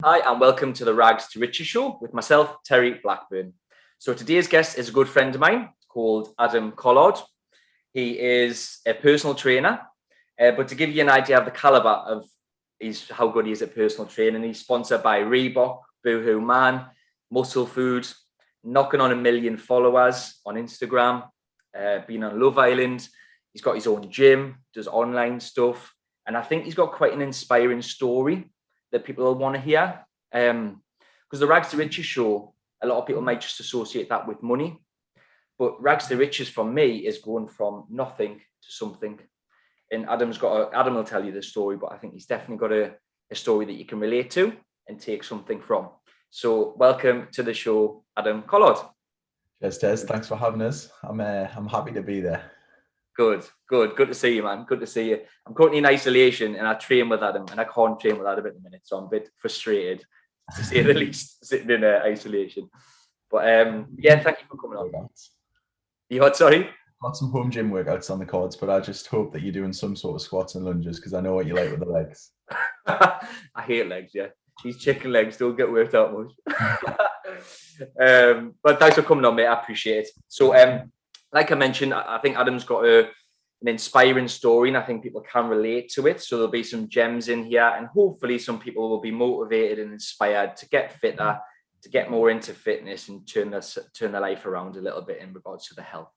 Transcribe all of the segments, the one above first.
Hi, and welcome to the Rags to Riches show with myself, Terry Blackburn. So today's guest is a good friend of mine called Adam Collard. He is a personal trainer, but to give you an idea of the caliber of how good he is at personal training, he's sponsored by Reebok, Boohoo Man, musclefood, knocking on 1 million followers on Instagram, been on Love Island. He's got his own gym, does online stuff, and I think he's got quite an inspiring story that people will want to hear. Because the Rags to Riches show, a lot of people might just associate that with money. But Rags to Riches for me is going from nothing to something. And Adam will tell you the story, but I think he's definitely got a story that you can relate to and take something from. So welcome to the show, Adam Collard. Cheers, Des. Thanks for having us. I'm happy to be there. Good to see you, man. Good to see you. I'm currently in isolation and I train with Adam, and I can't train with Adam at the minute, so I'm a bit frustrated, to say the least, sitting in isolation. But yeah, thank you for coming on. You what? Sorry? Got some home gym workouts on the cards, but I just hope that you're doing some sort of squats and lunges because I know what you like with the legs. I hate legs, yeah. These chicken legs don't get worked out much. But thanks for coming on, mate. I appreciate it. So like I mentioned, I think Adam's got an inspiring story, and I think people can relate to it. So there'll be some gems in here, and hopefully some people will be motivated and inspired to get fitter, to get more into fitness and turn their life around a little bit in regards to the health.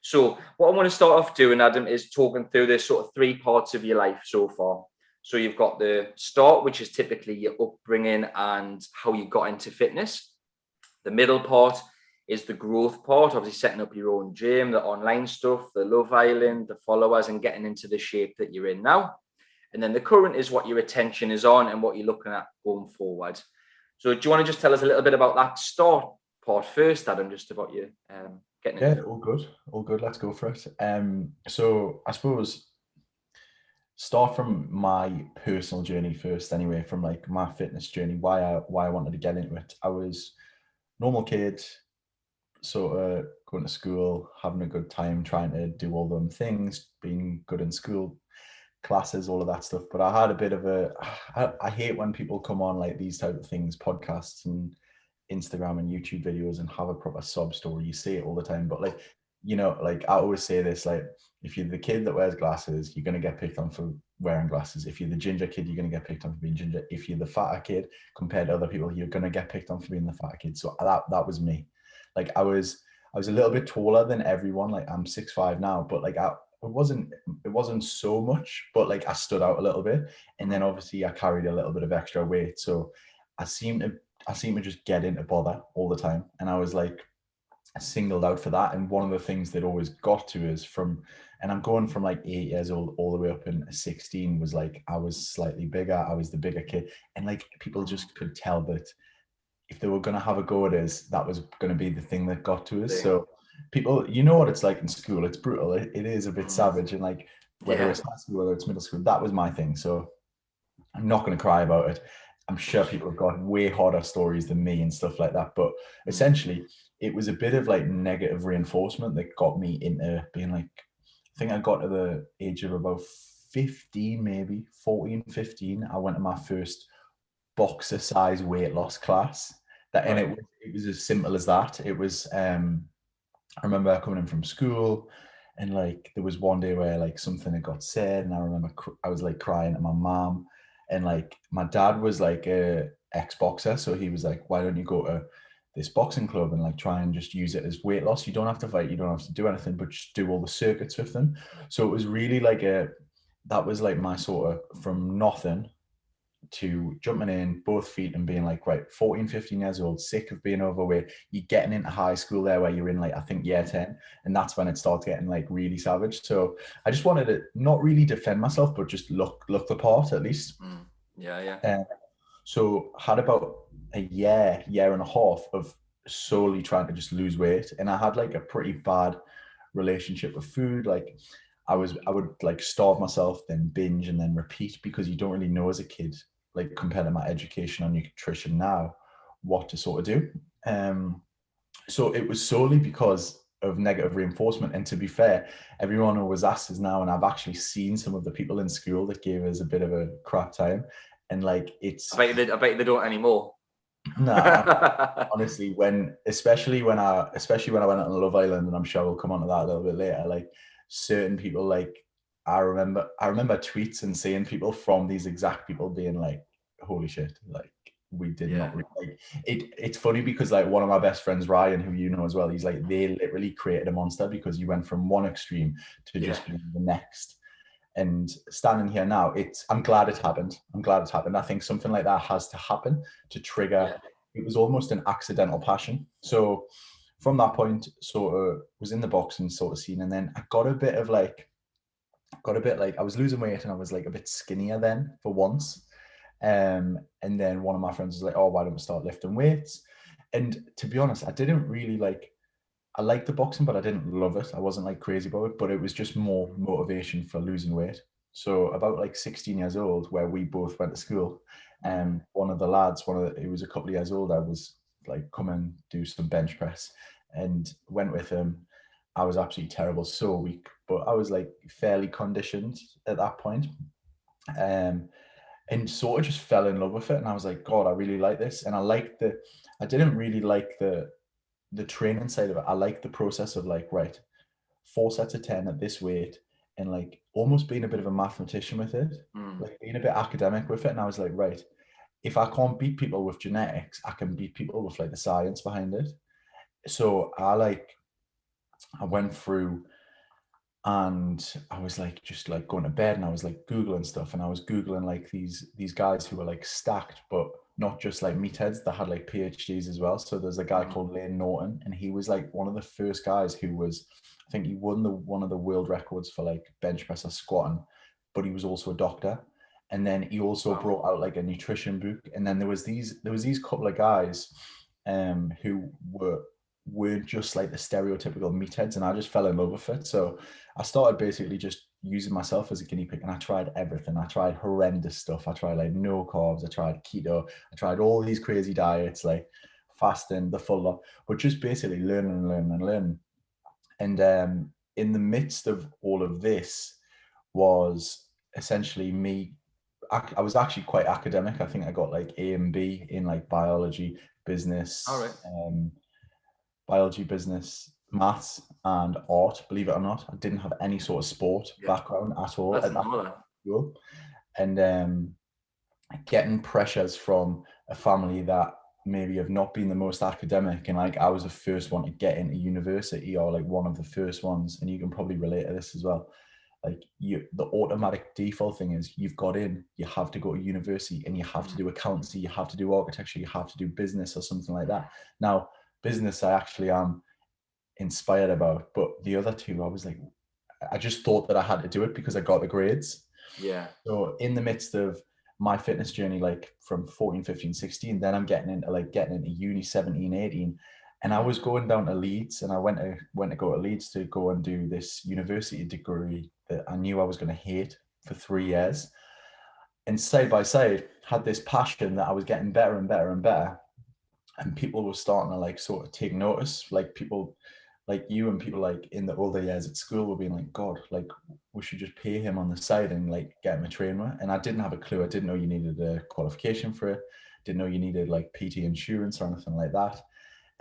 So what I want to start off doing, Adam, is talking through this sort of 3 parts of your life so far. So you've got the start, which is typically your upbringing and how you got into fitness. The middle part is the growth part, obviously setting up your own gym, the online stuff, the Love Island, the followers, and getting into the shape that you're in now. And then the current is what your attention is on and what you're looking at going forward. So do you want to just tell us a little bit about that start part first, Adam, just about you getting into it? All good. Let's go for it. So I suppose start from my personal journey first anyway, from like my fitness journey, why I wanted to get into it. I was normal kid, sort of going to school, having a good time, trying to do all them things, being good in school, classes, all of that stuff. But I had a bit of I hate when people come on like these type of things, podcasts and Instagram and YouTube videos, and have a proper sob story. You see it all the time, but like, you know, like I always say this, like if you're the kid that wears glasses, you're going to get picked on for wearing glasses. If you're the ginger kid, you're going to get picked on for being ginger. If you're the fatter kid compared to other people, you're going to get picked on for being the fatter kid. So that was me. Like I was a little bit taller than everyone. Like I'm 6'5" now, but like it wasn't so much, but like I stood out a little bit. And then obviously I carried a little bit of extra weight. So I seem to just get into bother all the time. And I was like singled out for that. And one of the things that always got to is and I'm going from like 8 years old all the way up in 16, was like I was slightly bigger. I was the bigger kid. And like people just could tell that if they were going to have a go at us, that was going to be the thing that got to us. So people, you know what it's like in school. It's brutal. It is a bit savage. And like whether it's high school, whether it's middle school, that was my thing. So I'm not going to cry about it. I'm sure people have got way harder stories than me and stuff like that. But essentially, it was a bit of like negative reinforcement that got me into being like, I think I got to the age of about 15, maybe 14, 15. I went to my first boxer size weight loss class. And it was as simple as that. It was, I remember coming in from school, and like there was one day where like something had got said, and I remember I was like crying to my mom. And like my dad was like a ex-boxer, so he was like, why don't you go to this boxing club and like try and just use it as weight loss? You don't have to fight, you don't have to do anything, but just do all the circuits with them. So it was really like that was like my sort of from nothing to jumping in both feet and being like, right, 14, 15 years old, sick of being overweight. You're getting into high school there where you're in like, I think year 10. And that's when it starts getting like really savage. So I just wanted to not really defend myself, but just look the part at least. Yeah. So had about a year and a half of solely trying to just lose weight. And I had like a pretty bad relationship with food. Like I would like starve myself, then binge, and then repeat, because you don't really know as a kid, like compared to my education on nutrition now, what to sort of do. So it was solely because of negative reinforcement. And to be fair, everyone always asks us now, and I've actually seen some of the people in school that gave us a bit of a crap time. And like, it's, I bet you they don't anymore. nah, honestly, especially when I went on Love Island, and I'm sure we'll come on to that a little bit later, like certain people, like I remember tweets and seeing people from these exact people being like, holy shit, like we did not like it's funny because like one of my best friends, Ryan, who you know as well, he's like, they literally created a monster because you went from one extreme to just being the next. And standing here now, I'm glad it happened. I think something like that has to happen to trigger. It was almost an accidental passion. So from that point, sort of was in the boxing sort of scene, and then I got a bit like I was losing weight and I was like a bit skinnier then for once. And then one of my friends was like, "Oh, why don't we start lifting weights?" And to be honest, I liked the boxing, but I didn't love it. I wasn't like crazy about it, but it was just more motivation for losing weight. So about like 16 years old, where we both went to school, one of the lads, he was a couple of years older, was like, come and do some bench press, and went with him. I was absolutely terrible, so weak, but I was like fairly conditioned at that point. And sort of just fell in love with it. And I was like, God, I really like this. And I didn't really like the training side of it. I like the process of like, right, 4 sets of 10 at this weight, and like almost being a bit of a mathematician with it, like being a bit academic with it. And I was like, right, if I can't beat people with genetics, I can beat people with like the science behind it. So I went through, and I was like just like going to bed, and I was like Googling stuff, and I was Googling like these guys who were like stacked, but not just like meatheads, that had like PhDs as well. So there's a guy called Norton, and he was like one of the first guys who was, I think he won one of the world records for like bench press or squatting, but he was also a doctor. And then he also brought out like a nutrition book. And then there was these couple of guys who weren't just like the stereotypical meatheads, and I just fell in love with it. So I started basically just using myself as a guinea pig, and I tried everything. I tried horrendous stuff. I tried like no carbs. I tried keto. I tried all these crazy diets, like fasting, the full lot, but just basically learning. And in the midst of all of this was essentially me. I was actually quite academic. I think I got like A and B in like biology, business, maths, and art. Believe it or not, I didn't have any sort of sport background at all at that school. And getting pressures from a family that maybe have not been the most academic, and like I was the first one to get into university, or like one of the first ones, and you can probably relate to this as well. Like the automatic default thing is you've got in, you have to go to university, and you have to do accountancy, you have to do architecture, you have to do business or something like that. Now, business I actually am inspired about, but the other two, I was like, I just thought that I had to do it because I got the grades. Yeah. So in the midst of my fitness journey, like from 14, 15, 16, then I'm getting into uni 17, 18. And I was going down to Leeds, and I went to go to Leeds to go and do this university degree that I knew I was going to hate for 3 years. And side by side, had this passion that I was getting better and better and better. And people were starting to like sort of take notice, like people like you and people like in the older years at school were being like, God, like we should just pay him on the side and like get him a trainer. And I didn't have a clue. I didn't know you needed a qualification for it. Didn't know you needed like PT insurance or anything like that.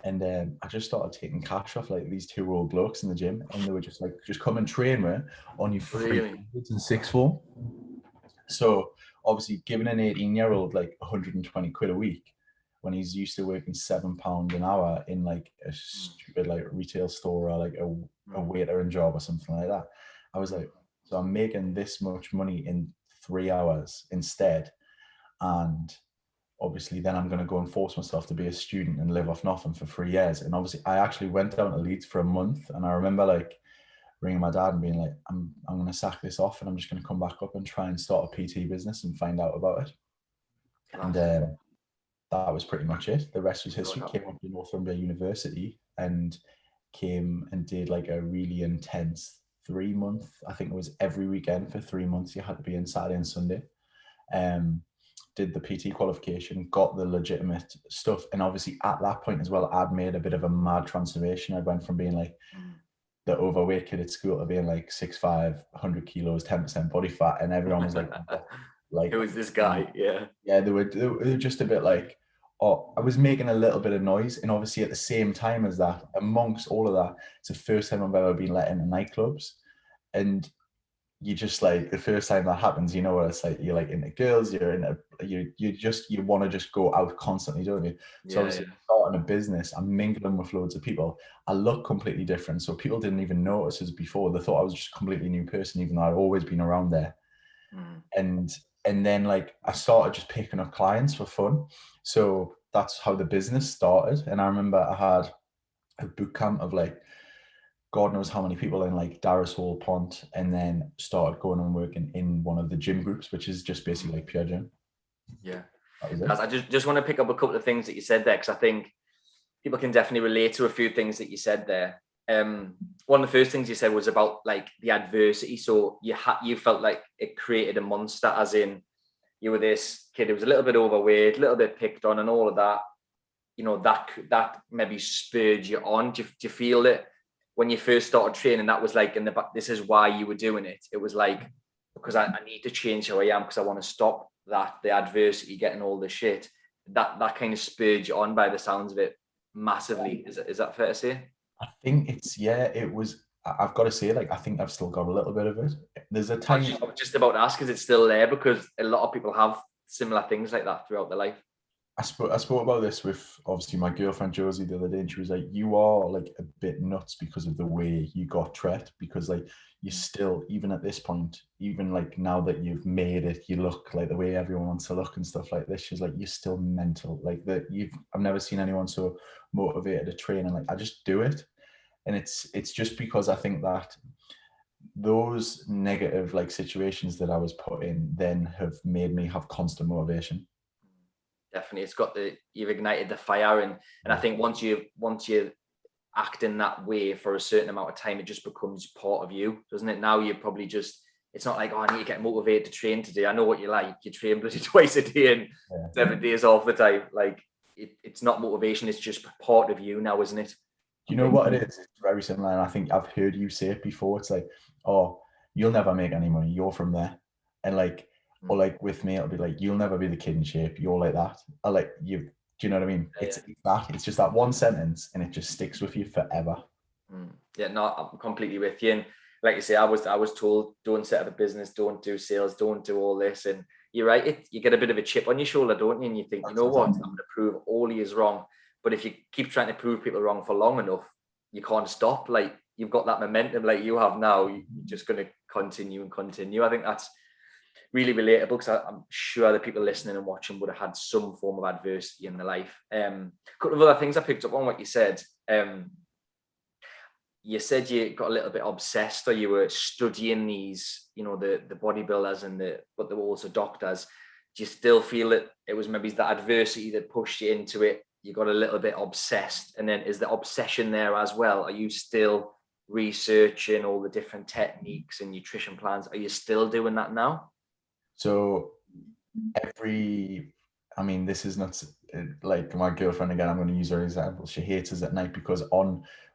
And I just started taking cash off like these 2 old blokes in the gym, and they were just like, just come and train me on your free periods in sixth form. So obviously giving an 18-year-old like 120 quid a week when he's used to working £7 an hour in like a stupid like retail store or like a waitering job or something like that. I was like, so I'm making this much money in 3 hours instead. And obviously then I'm going to go and force myself to be a student and live off nothing for 3 years. And obviously I actually went down to Leeds for a month, and I remember like ringing my dad and being like, I'm going to sack this off, and I'm just going to come back up and try and start a PT business and find out about it. And that was pretty much it. The rest was history. Came up to Northumbria University and came and did like a really intense 3 month. I think it was every weekend for 3 months. You had to be in Saturday and Sunday. Did the PT qualification, got the legitimate stuff. And obviously at that point as well, I'd made a bit of a mad transformation. I went from being like the overweight kid at school to being like 6'5", 100 kilos, 10% body fat. And everyone was like, Like, Who is this guy? Yeah. yeah, they were just a bit like, oh, I was making a little bit of noise. And obviously at the same time as that, amongst all of that, it's the first time I've ever been let into nightclubs. And you just like, the first time that happens, you know what it's like, you're like into girls, you're into, you want to just go out constantly, don't you? So Yeah, obviously yeah. starting a business, I'm mingling with loads of people. I look completely different. So people didn't even notice as before. They thought I was just a completely new person, even though I'd always been around there. Mm. And then like I started just picking up clients for fun. So that's how the business started. And I remember I had a boot camp of like God knows how many people in like Darris Hall Pont, and then started going and working in one of the gym groups, which is just basically like pure gym. Yeah. That was Guys, it. I just want to pick up a couple of things that you said there, because I think people can definitely relate to a few things that you said there. One of the first things you said was about like the adversity. So you felt like it created a monster, as in you were this kid who was a little bit overweight, a little bit picked on, and all of that. You know, that maybe spurred you on. Do you feel that when you first started training, that was like in the back, this is why you were doing it? It was like, because I need to change who I am, because I want to stop the adversity, getting all the shit. That kind of spurred you on, by the sounds of it, massively. Is that fair to say? I think it's, yeah, it was, I've got to say, like, I think I've still got a little bit of it. There's a tiny, I was just about to ask, is it still there? Because a lot of people have similar things like that throughout their life. I spoke about this with obviously my girlfriend Josie the other day, and she was like, "You are like a bit nuts because of the way you got treated. Because like you still, even at this point, even like now that you've made it, you look like the way everyone wants to look and stuff like this. She's like, you're still mental. Like that, I've never seen anyone so motivated to train, and like I just do it, and it's just because I think that those negative like situations that I was put in then have made me have constant motivation. Definitely, it's got you've ignited the fire, and I think once you act in that way for a certain amount of time, it just becomes part of you, doesn't it? Now you're probably just, it's not like, oh, I need to get motivated to train today. I know what you like. You train bloody twice a day and 7 days off the time. Like it's not motivation. It's just part of you now, isn't it? Do you know what it is? It's very similar. And I think I've heard you say it before. It's like, oh, you'll never make any money. You're from there. And like, or like with me, it'll be like, you'll never be the kid in shape. You're like that. Or like you, do you know what I mean? It's that. It's just that one sentence and it just sticks with you forever. Yeah, no, I'm completely with you. And like you say, I was told, don't set up a business, don't do sales, don't do all this. And you're right, you get a bit of a chip on your shoulder, don't you? And you think, you know what, I'm going to prove all he is wrong. But if you keep trying to prove people wrong for long enough, you can't stop. Like you've got that momentum like you have now, you're just going to continue and continue. I think that's really relatable, because I'm sure the people listening and watching would have had some form of adversity in their life. A couple of other things I picked up on what you said. You said you got a little bit obsessed, or you were studying these, you know, the bodybuilders but they were also doctors. Do you still feel that it was maybe that adversity that pushed you into it? You got a little bit obsessed, and then is the obsession there as well? Are you still researching all the different techniques and nutrition plans? Are you still doing that now? So I mean, this is not like my girlfriend again. I'm going to use her example. She hates us at night because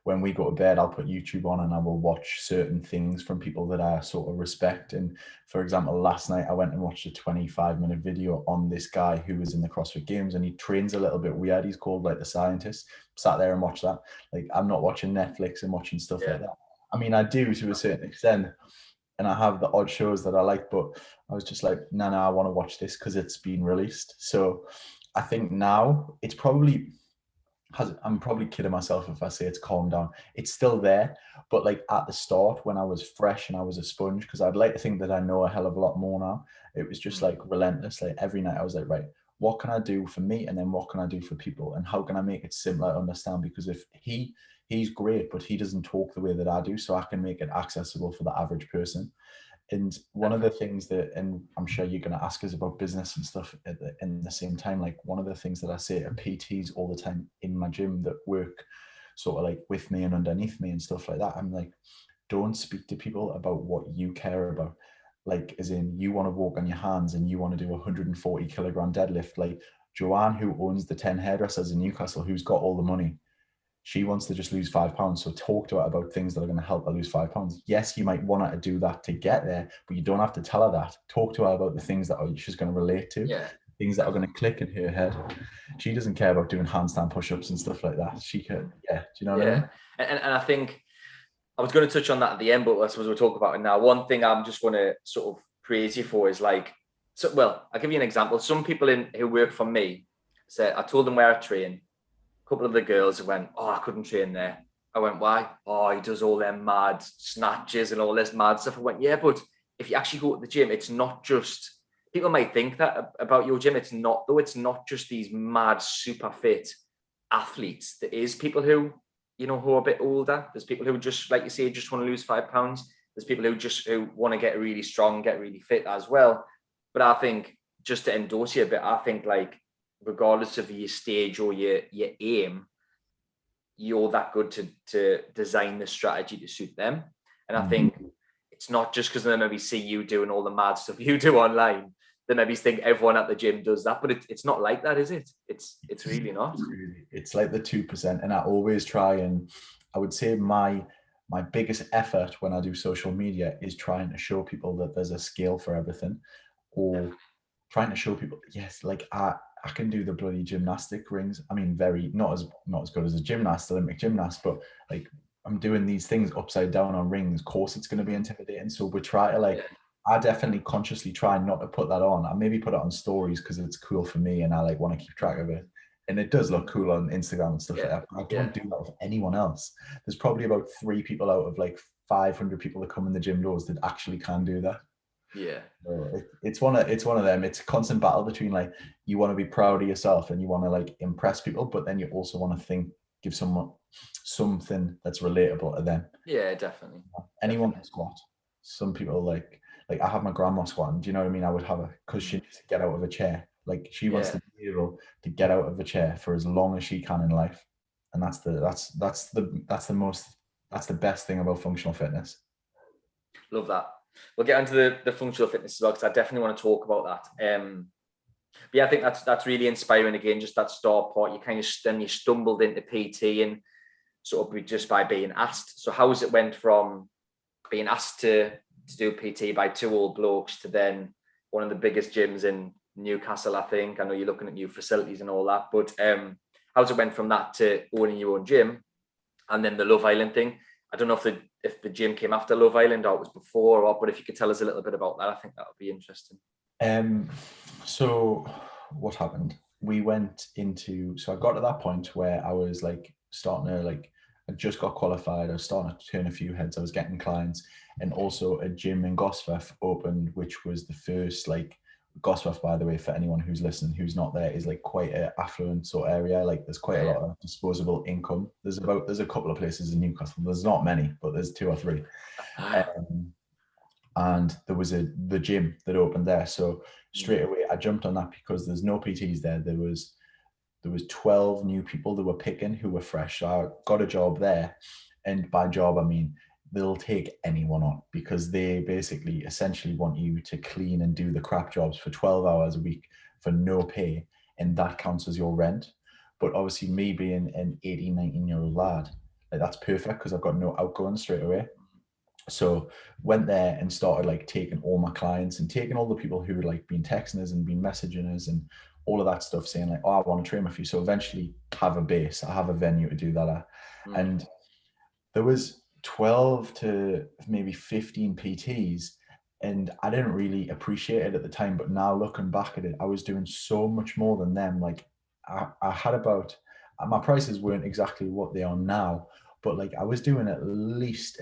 when we go to bed, I'll put YouTube on and I will watch certain things from people that I sort of respect. And for example, last night I went and watched a 25-minute video on this guy who was in the CrossFit Games, and he trains a little bit weird. He's called like The Scientist. Sat there and watched that. Like I'm not watching Netflix and watching stuff like that. I mean, I do to a certain extent, and I have the odd shows that I like, but I was just like, no, I want to watch this because it's been released. So I think now it's probably I'm probably kidding myself if I say it's calmed down. It's still there, but like at the start when I was fresh and I was a sponge, because I'd like to think that I know a hell of a lot more now. It was just like relentless. Like every night I was like, right, what can I do for me, and then what can I do for people, and how can I make it simpler to understand? Because if he's great, but he doesn't talk the way that I do, so I can make it accessible for the average person. And one of the things that, and I'm sure you're going to ask us about business and stuff in the same time, like one of the things that I say to PTs all the time in my gym that work sort of like with me and underneath me and stuff like that, I'm like, don't speak to people about what you care about. Like, as in, you want to walk on your hands and you want to do a 140 kilogram deadlift. Like Joanne, who owns the 10 hairdressers in Newcastle, who's got all the money, She wants to just lose 5 pounds. So talk to her about things that are going to help her lose 5 pounds. Yes, you might want her to do that to get there, but you don't have to tell her that. Talk to her about the things that she's going to relate to, things that are going to click in her head. She doesn't care about doing handstand push-ups and stuff like that. She can, do you know what I mean? And I think I was going to touch on that at the end, but I suppose we'll talk about it now. One thing I'm just going to sort of praise you for is like, so, well, I'll give you an example. Some people who work for me said, I told them where I train. A couple of the girls went, oh, I couldn't train there. I went, why? Oh, he does all them mad snatches and all this mad stuff. I went, yeah, but if you actually go to the gym, it's not just, people might think that about your gym. It's not, though. It's not just these mad, super fit athletes. There is people who, who are a bit older. There's people who just, like you say, just want to lose 5 pounds. There's people who want to get really strong, get really fit as well. But I think, just to endorse you a bit, I think like, regardless of your stage or your aim, you're that good to design the strategy to suit them. And I think it's not just because they maybe see you doing all the mad stuff you do online, they maybe think everyone at the gym does that, but it's not like that, is it? It's really not. It's like the 2%. And I always try, and I would say my biggest effort when I do social media is trying to show people that there's a scale for everything, or trying to show people, yes, like I can do the bloody gymnastic rings. I mean, not as good as a gymnast, Olympic gymnast, but like I'm doing these things upside down on rings. Of course, it's going to be intimidating. So we try to I definitely consciously try not to put that on. I maybe put it on stories because it's cool for me and I like want to keep track of it. And it does look cool on Instagram and stuff like that. I don't do that with anyone else. There's probably about 3 people out of like 500 people that come in the gym doors that actually can do that. Yeah. So it's one of them. It's a constant battle between like, you want to be proud of yourself and you want to like impress people, but then you also want to give someone something that's relatable to them. Yeah, definitely. Anyone can squat. Some people like I have my grandma squatting. Do you know what I mean? I would have her because she needs to get out of a chair. Like she wants to be able to get out of a chair for as long as she can in life, and that's the best thing about functional fitness. Love that. We'll get into the functional fitness as well, because I definitely want to talk about that. But yeah, I think that's really inspiring. Again, just that start part. You stumbled into PT and sort of just by being asked. So how has it went from being asked to do PT by 2 old blokes to then one of the biggest gyms in Newcastle, I think. I know you're looking at new facilities and all that, but how's it went from that to owning your own gym? And then the Love Island thing. I don't know if the gym came after Love Island or it was before, but if you could tell us a little bit about that, I think that would be interesting. So what happened? I got to that point where I was like starting to I just got qualified. I was starting to turn a few heads. I was getting clients, and also a gym in Gosforth opened, which was the first Gosforth, by the way, for anyone who's listening, who's not there, is like quite an affluent sort of area. Like there's quite a lot of disposable income. There's a couple of places in Newcastle. There's not many, but there's 2 or 3. And there was the gym that opened there. So straight away I jumped on that because there's no PTs there. There was 12 new people that were picking who were fresh. So I got a job there. And by job, I mean, they'll take anyone on because they basically essentially want you to clean and do the crap jobs for 12 hours a week for no pay. And that counts as your rent. But obviously me being an 18, 19-year-old lad, that's perfect because I've got no outgoing straight away. So went there and started taking all my clients and taking all the people who had been texting us and been messaging us and all of that stuff, saying oh, I want to train with you. So eventually have a base, I have a venue to do that at. And there was 12 to maybe 15 PTs, and I didn't really appreciate it at the time, but now looking back at it, I was doing so much more than them. I had my prices weren't exactly what they are now, but I was doing at least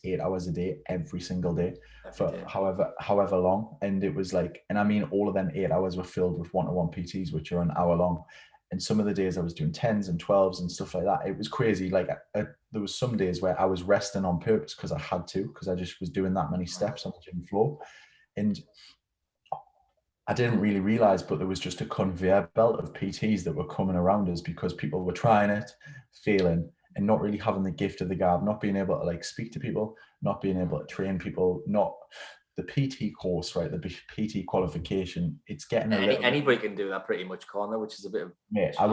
8 hours a day every single day for however long. And it was and I mean all of them 8 hours were filled with one-to-one PTs, which are an hour long. And some of the days I was doing 10s and 12s and stuff like that. It was crazy. There was some days where I was resting on purpose because I had to, because I just was doing that many steps on the gym floor. And I didn't really realize, but there was just a conveyor belt of PTs that were coming around us because people were trying it, failing, and not really having the gift of the gab, not being able to speak to people, not being able to train people, not the PT course, right? The PT qualification, it's getting a little anybody can do that pretty much, can't they? Which is a bit of Mate, I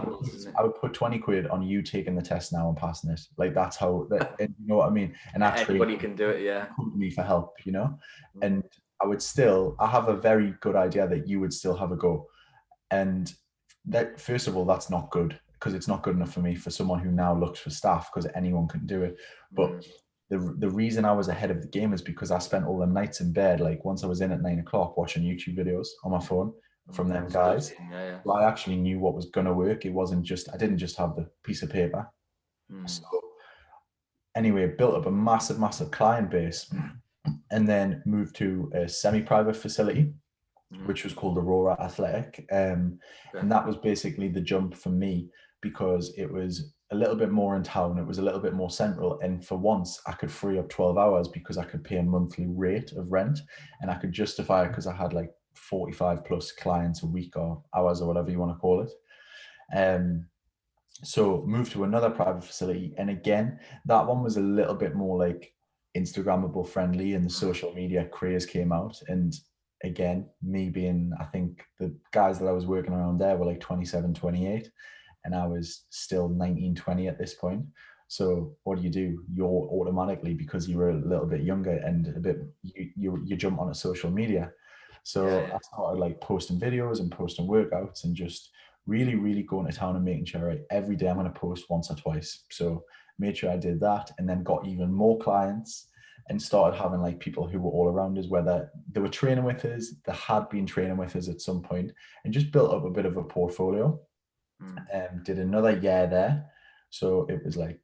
would put 20 quid on you taking the test now and passing it. Like that's how that, and you know what I mean? And anybody can do it, yeah. Me for help, you know? And I have a very good idea that you would still have a go. And that, first of all, that's not good, because it's not good enough for me, for someone who now looks for staff, because anyone can do it. But the reason I was ahead of the game is because I spent all the nights in bed, like once I was in at 9 o'clock watching YouTube videos on my phone from them guys. So I actually knew what was going to work. It wasn't just, I didn't just have the piece of paper. So anyway, built up a massive client base, and then moved to a semi-private facility, which was called Aurora Athletic. And that was basically the jump for me, because it was a little bit more in town. It was a little bit more central. And for once I could free up 12 hours because I could pay a monthly rate of rent, and I could justify it because I had like 45 plus clients a week, or hours, or whatever you want to call it. So moved to another private facility. And again, that one was a little bit more like Instagrammable friendly, and the social media craze came out. And again, me being, I think the guys that I was working around there were like 27, 28, and I was still 19, 20 at this point. So what do? You're automatically, because you were a little bit younger and a bit, you jump onto social media. So I started like posting videos and posting workouts, and just really going to town and making sure, right, every day I'm going to post once or twice. So made sure I did that, and then got even more clients, and started having like people who were all around us, whether they were training with us, they had been training with us at some point, and just built up a bit of a portfolio. Did another year there. So it was like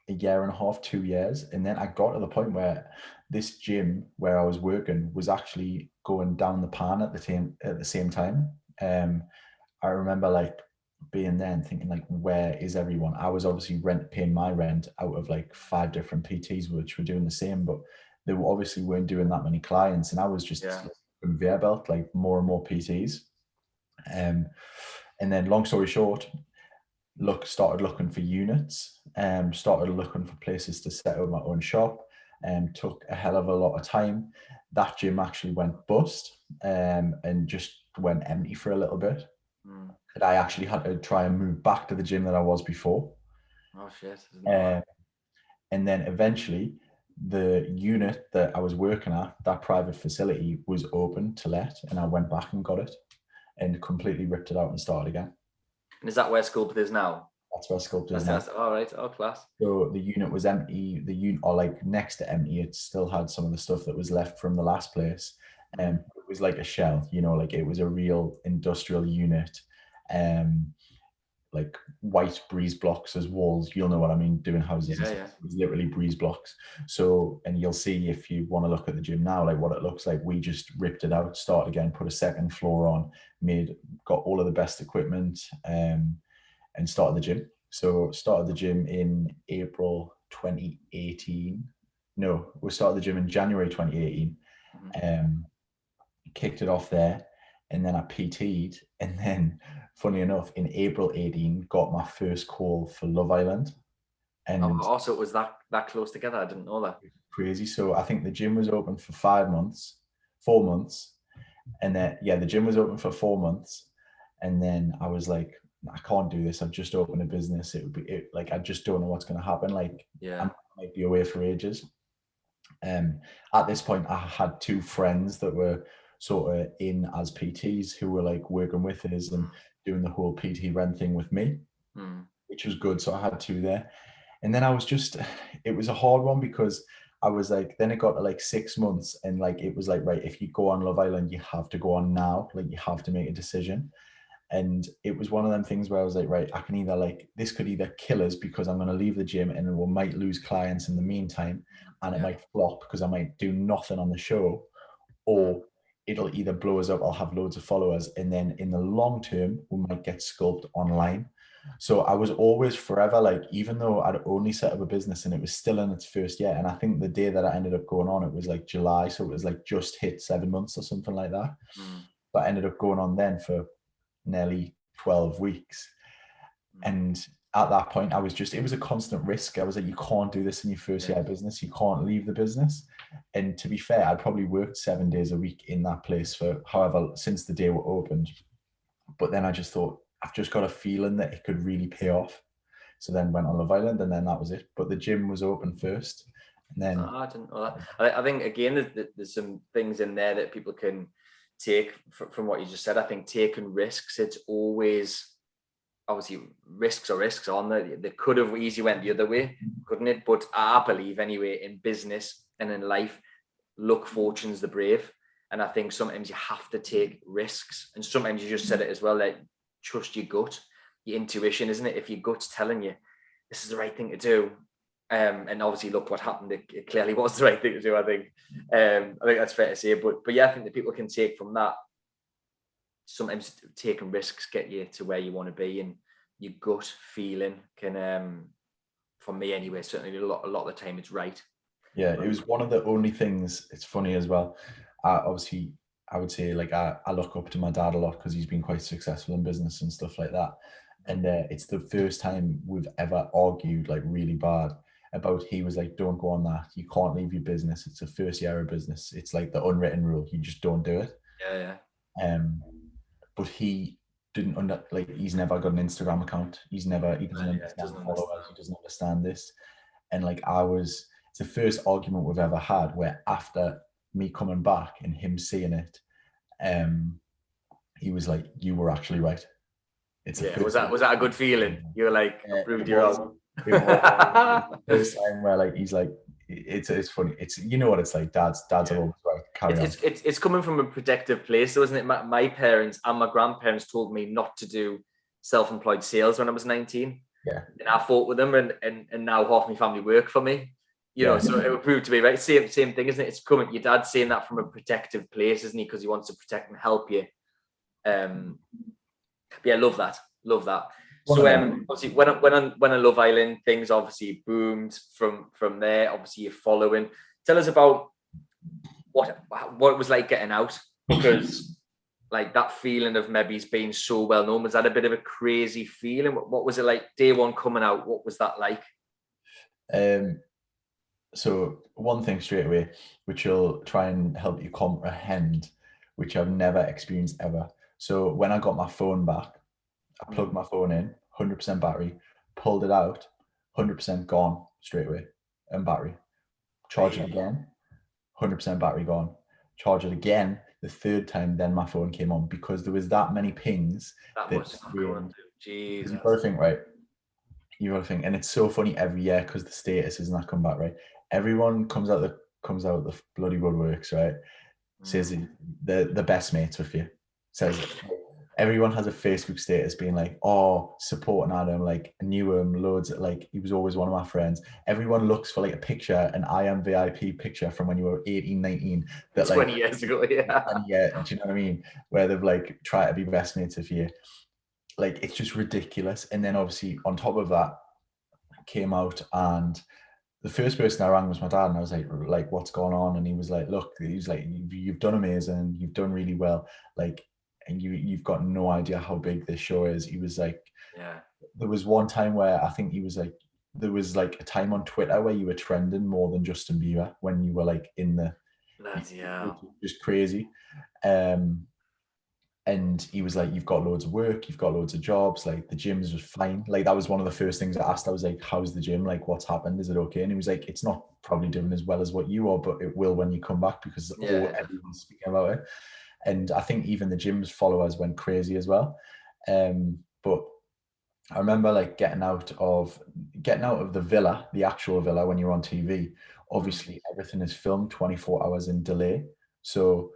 a year and a half, 2 years. And then I got to the point where this gym where I was working was actually going down the pan at the same time. I remember like being there and thinking, like, where is everyone? I was obviously paying my rent out of like 5 different PTs, which were doing the same, but they obviously weren't doing that many clients. And I was just conveyor belt, like more and more PTs. And then long story short, started looking for units, started looking for places to set up my own shop, and took a hell of a lot of time. That gym actually went bust, and just went empty for a little bit. And I actually had to try and move back to the gym that I was before. Oh shit. And then eventually the unit that I was working at, that private facility, was open to let, and I went back and got it and completely ripped it out and started again. And is that where Sculpt is now? That's where Sculpt is now. All right. Oh, class. So the unit was empty. The unit, or like next to empty, it still had some of the stuff that was left from the last place. It was like a shell, you know, like it was a real industrial unit. Like white breeze blocks as walls. You'll know what I mean, doing houses. It was literally breeze blocks. So, and you'll see if you want to look at the gym now, like what it looks like. We just ripped it out, started again, put a second floor on, got all of the best equipment, and started the gym. So started the gym in April 2018. No, we started the gym in January 2018. Kicked it off there, and then I PT'd, and then funny enough, in April 18, got my first call for Love Island. And also it was that close together. I didn't know that. Crazy. So I think the gym was open for 4 months. And then, the gym was open for 4 months. And then I was like, I can't do this. I've just opened a business. Like, I just don't know what's going to happen. Like, I might be away for ages. At this point, I had 2 friends that were sort of in as PTs, who were like working with us and doing the whole PT rent thing with me, which was good. So I had 2 there. And then it was a hard one, because I was like, then it got to like 6 months, and like, it was like, right, if you go on Love Island, you have to go on now. Like, you have to make a decision. And it was one of them things where I was like, right, I can either this could either kill us, because I'm going to leave the gym and we might lose clients in the meantime, and it might flop because I might do nothing on the show, or it'll either blow us up, I'll have loads of followers, and then in the long term, we might get Sculpt online. So I was always forever, like, even though I'd only set up a business and it was still in its first year, and I think the day that I ended up going on, it was like July, so it was like just hit 7 months or something like that. But I ended up going on then for nearly 12 weeks. And at that point, it was a constant risk. I was like, you can't do this in your first year of business. You can't leave the business. And to be fair, I'd probably worked 7 days a week in that place for however, since the day we opened. But then I just thought, I've just got a feeling that it could really pay off. So then went on Love Island, and then that was it. But the gym was open first. And then I didn't know that. I think, again, there's some things in there that people can take from what you just said. I think taking risks, it's always, obviously, risks are risks, aren't they? They could have easily went the other way, couldn't it? But I believe, anyway, in business and in life, luck, fortune's the brave. And I think sometimes you have to take risks. And sometimes you just said it as well, that trust your gut, your intuition, isn't it? If your gut's telling you this is the right thing to do, and obviously look what happened, it clearly was the right thing to do. I think that's fair to say. But yeah, I think that people can take from that. Sometimes taking risks get you to where you want to be, and your gut feeling can, for me anyway, certainly a lot of the time it's right. Yeah, it was one of the only things. It's funny as well. Obviously, I would say, like, I look up to my dad a lot because he's been quite successful in business and stuff like that. And it's the first time we've ever argued like really bad about. He was like, don't go on that. You can't leave your business. It's the first year of business. It's like the unwritten rule. You just don't do it. Yeah. But he didn't he's never got an Instagram account. He doesn't understand followers. He doesn't understand this. And like, it's the first argument we've ever had where after me coming back and him seeing it, he was like, you were actually right. Was that a good feeling? You were like, proved you wrong. It was first time where like he's like, it's funny. It's, you know what it's like. Dads are always right. It's coming from a protective place, though, isn't it? My parents and my grandparents told me not to do self-employed sales when I was 19. Yeah. And I fought with them, and now half my family work for me. You know, so it would prove to be right. Same thing, isn't it? It's coming. Your dad's saying that from a protective place, isn't he? Because he wants to protect and help you. Yeah, love that. So obviously when on Love Island, things obviously boomed from there. Obviously you're following. Tell us about what it was like getting out, because like that feeling of maybe being so well known, was that a bit of a crazy feeling? What was it like day one coming out? What was that like? So one thing straight away, which will try and help you comprehend, which I've never experienced ever. So when I got my phone back, I plugged my phone in, 100% battery, pulled it out, 100% gone straight away, and battery. Charge it again, 100% battery gone. Charge it again, the third time, then my phone came on, because there was that many pings. Jesus. You've got to think, right? You've got to think, and it's so funny every year because the status is not come back, right? Everyone comes out the bloody woodworks, right? Says the best mates with you. Says everyone has a Facebook status being like, oh, supporting Adam, like I knew him loads, like he was always one of my friends. Everyone looks for like a picture, an I am VIP picture from when you were 18, 19. That 20 years ago, yeah. Yeah, do you know what I mean? Where they've like tried to be best mates with you. Like, it's just ridiculous. And then obviously on top of that came out, and the first person I rang was my dad, and I was like, what's going on? And he was like, look, he's like, you've done amazing, you've done really well, like, and you've got no idea how big this show is. He was like, yeah. There was one time where I think he was like, there was like a time on Twitter where you were trending more than Justin Bieber when you were like in the, just crazy. And he was like, you've got loads of work, you've got loads of jobs, like the gym's just fine. Like, that was one of the first things I asked. I was like, how's the gym? Like, what's happened? Is it okay? And he was like, it's not probably doing as well as what you are, but it will when you come back, because everyone's speaking about it. And I think even the gym's followers went crazy as well. But I remember like getting out of the villa, the actual villa, when you're on TV. Obviously, everything is filmed 24 hours in delay. So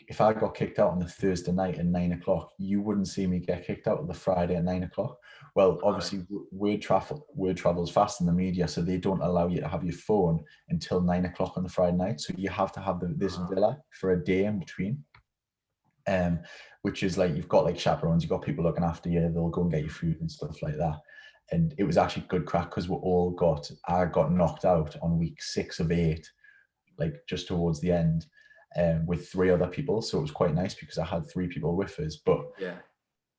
if I got kicked out on the Thursday night at 9 o'clock, you wouldn't see me get kicked out on the Friday at 9 o'clock. Well, obviously, word travels fast in the media, so they don't allow you to have your phone until 9 o'clock on the Friday night. So you have to have this villa for a day in between. Which is like, you've got like chaperones, you've got people looking after you, they'll go and get you food and stuff like that. And it was actually good crack, because I got knocked out on week 6 of 8, like just towards the end. With 3 other people, so it was quite nice because I had 3 people with us. But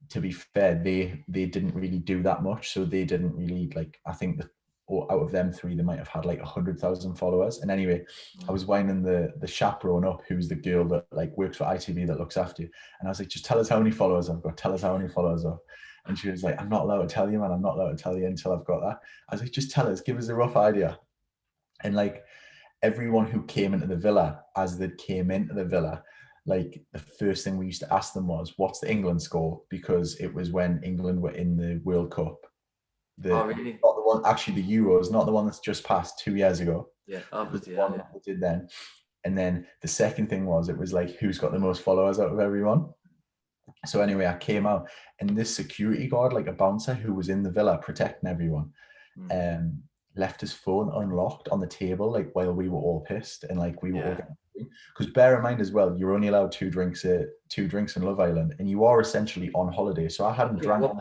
to be fair, they didn't really do that much. So they didn't really like, I think that out of them three, they might have had like 100,000 followers. And anyway, I was winding the chaperone up, who's the girl that like works for ITV that looks after you. And I was like, just tell us how many followers I've got. Tell us how many followers I've. And she was like, I'm not allowed to tell you, man. I'm not allowed to tell you until I've got that. I was like, just tell us, give us a rough idea. And like everyone who came into the villa, as they came into the villa, like the first thing we used to ask them was, what's the England score? Because it was when England were in the World Cup. Oh, really? Not the one, actually the Euros, not the one that's just passed 2 years ago. Yeah, obviously, yeah, one that we did then. And then the second thing was, it was like, who's got the most followers out of everyone? So anyway, I came out, and this security guard, like a bouncer who was in the villa protecting everyone, left his phone unlocked on the table, like while we were all pissed and like we were all getting, because bear in mind as well, you're only allowed two drinks in Love Island, and you are essentially on holiday. So I hadn't drank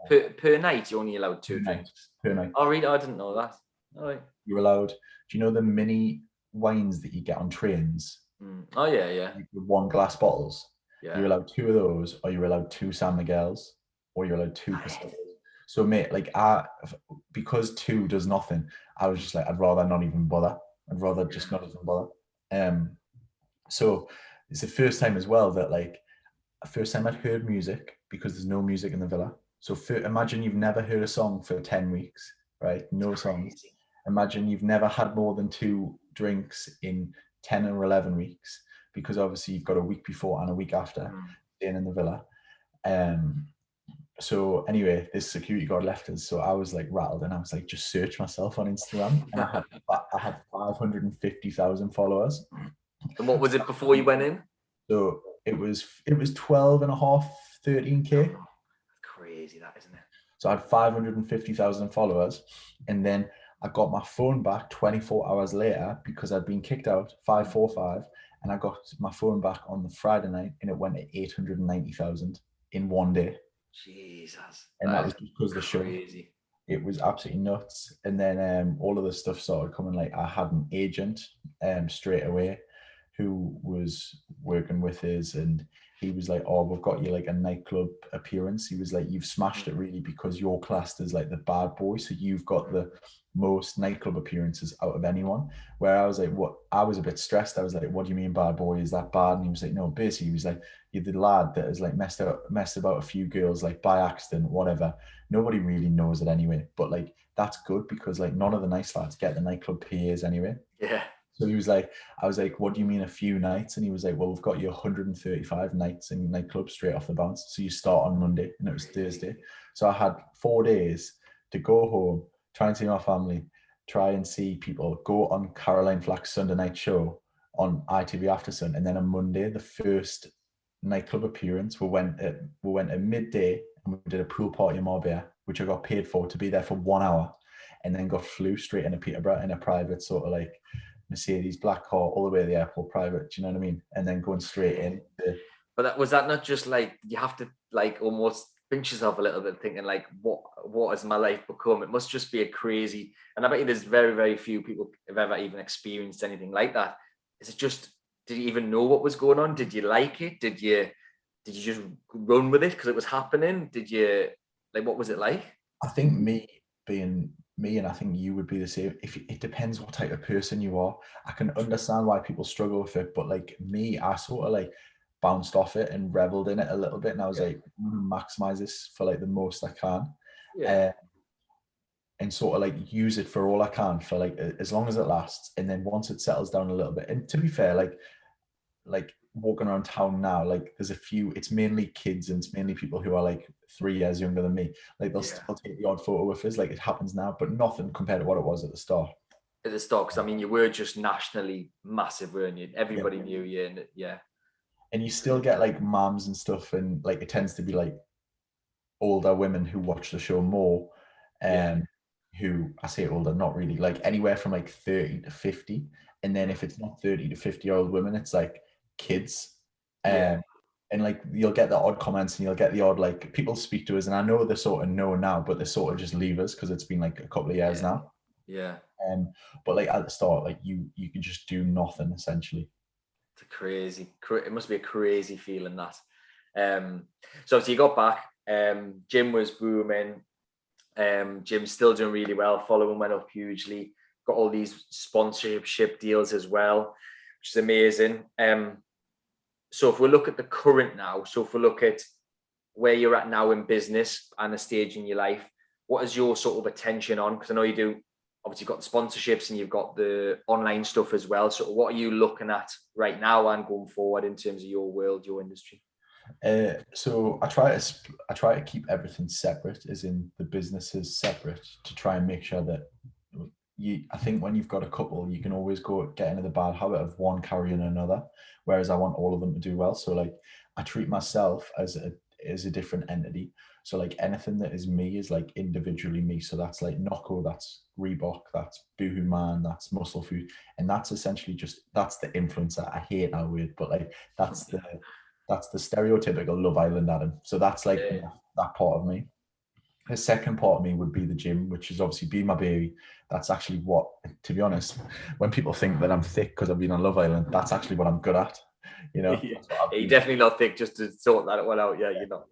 per night. You're only allowed two drinks per night. Oh, really? I didn't know that. All right. You're allowed. Do you know the mini wines that you get on trains? Oh yeah. Like the 1 glass bottles. Yeah. You're allowed 2 of those, or you're allowed 2 San Miguel's, or you're allowed 2 Pacificos. So mate, like because 2 does nothing, I was just like, I'd rather not even bother. I'd rather just not even bother. So it's the first time as well that like, first time I'd heard music, because there's no music in the villa. So imagine you've never heard a song for 10 weeks, right? No songs. Imagine you've never had more than 2 drinks in 10 or 11 weeks, because obviously you've got a week before and a week after staying in the villa. So anyway, this security guard left us, so I was like rattled, and I was like, just search myself on Instagram, and I had 550,000 followers. And what was it before you went in? So it was 12 and a half, 13K. Crazy, that, isn't it? So I had 550,000 followers, and then I got my phone back 24 hours later, because I'd been kicked out 545, and I got my phone back on the Friday night, and it went to 890,000 in one day. Jesus. And that was because of the show. It was absolutely nuts. And then all of the stuff started coming. Like, I had an agent straight away who was working with us, and he was like, oh, we've got you like a nightclub appearance. He was like, you've smashed it really, because you're classed as like the bad boy, so you've got the most nightclub appearances out of anyone. Where I was like, what? I was a bit stressed. I was like, what do you mean bad boy? Is that bad? And he was like, no, basically he was like, you're the lad that has like messed about a few girls like by accident, whatever. Nobody really knows it anyway, but like that's good, because like none of the nice lads get the nightclub PAs anyway. Yeah. So he was like, I was like, what do you mean a few nights? And he was like, well, we've got you 135 nights in nightclubs straight off the bounce. So you start on Monday, and it was Thursday. So I had 4 days to go home, try and see my family, try and see people, go on Caroline Flack's Sunday night show on ITV Aftersun. And then on Monday, the first nightclub appearance, we went at midday, and we did a pool party in Marbella, which I got paid for, to be there for 1 hour, and then got flew straight into Peterborough in a private sort of like Mercedes black car all the way to the airport private. Do you know what I mean? And then going straight in. But was that not just like, you have to like almost pinch yourself a little bit, thinking like, what has my life become? It must just be a crazy, and I bet you there's very, very few people have ever even experienced anything like that. Is it just, did you even know what was going on? Did you like it? Did you just run with it because it was happening? Did you, like, what was it like? I think me being me, and I think you would be the same. If it depends what type of person you are. I can understand why people struggle with it, but like me, I sort of like bounced off it and reveled in it a little bit, and I was like, I'm gonna maximize this for like the most I can, and sort of like use it for all I can for like as long as it lasts, and then once it settles down a little bit. And to be fair, like walking around town now, like there's a few, it's mainly kids, and it's mainly people who are like 3 years younger than me. Like they'll still take the odd photo with us, like it happens now, but nothing compared to what it was at the start. At the start, because I mean, you were just nationally massive, weren't you? Everybody knew you, and and you still get like moms and stuff, and like it tends to be like older women who watch the show more, who, I say older, not really, like anywhere from like 30 to 50. And then if it's not 30 to 50-year-old women, it's like kids. And like you'll get the odd comments, and you'll get the odd, like, people speak to us, and I know they sort of know now, but they sort of just leave us because it's been like a couple of years now. But like at the start, like you could just do nothing essentially. It's crazy. It must be a crazy feeling, that. So you got back, Gym was booming. Gym's still doing really well. Following went up hugely. Got all these sponsorship deals as well, which is amazing. So if we look at the current now, so if we look at where you're at now in business and the stage in your life, what is your sort of attention on? Because I know you do, obviously you've got the sponsorships and you've got the online stuff as well. So what are you looking at right now and going forward in terms of your world, your industry? So I try to keep everything separate, as in the businesses separate, to try and make sure that I think when you've got a couple, you can always get into the bad habit of one carrying another, whereas I want all of them to do well. So like I treat myself as a different entity. So like anything that is me is like individually me. So that's like Nocco, that's Reebok, that's Boohoo Man, that's Musclefood, and that's essentially that's the influencer. I hate that word, but like that's the stereotypical Love Island Adam. So that's like that part of me. The second part of me would be the gym, which is obviously be my baby. That's actually what, to be honest, when people think that I'm thick because I've been on Love Island, that's actually what I'm good at. You know, you're definitely not thick, just to sort that one out. Yeah, you're not.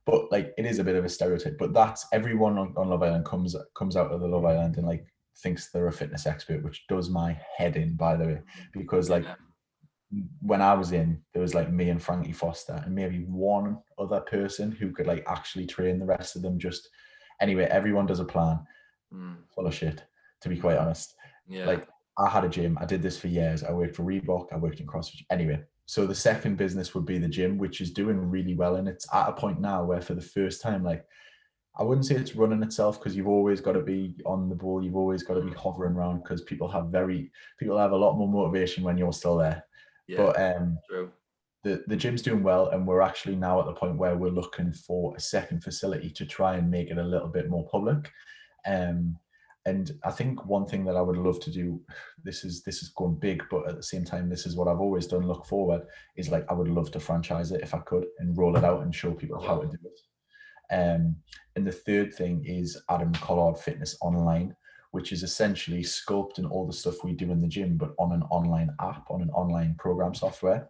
But like it is a bit of a stereotype. But that's everyone on Love Island comes out of the Love Island and like thinks they're a fitness expert, which does my head in, by the way, because like when I was in, there was like me and Frankie Foster and maybe one other person who could like actually train. The rest of them just, anyway, everyone does a plan. Full of shit, to be quite honest. Like I had a gym, I did this for years. I worked for Reebok, I worked in CrossFit. Anyway, so the second business would be the gym, which is doing really well. And it's at a point now where for the first time, like I wouldn't say it's running itself, because you've always got to be on the ball. You've always got to be hovering around, because people have a lot more motivation when you're still there. But true. The gym's doing well, and we're actually now at the point where we're looking for a second facility to try and make it a little bit more public. And I think one thing that I would love to do, this is going big, but at the same time, this is what I've always done, look forward, is like I would love to franchise it if I could and roll it out and show people how to do it. And the third thing is Adam Collard Fitness Online, which is essentially sculpting all the stuff we do in the gym, but on an online app, on an online program software.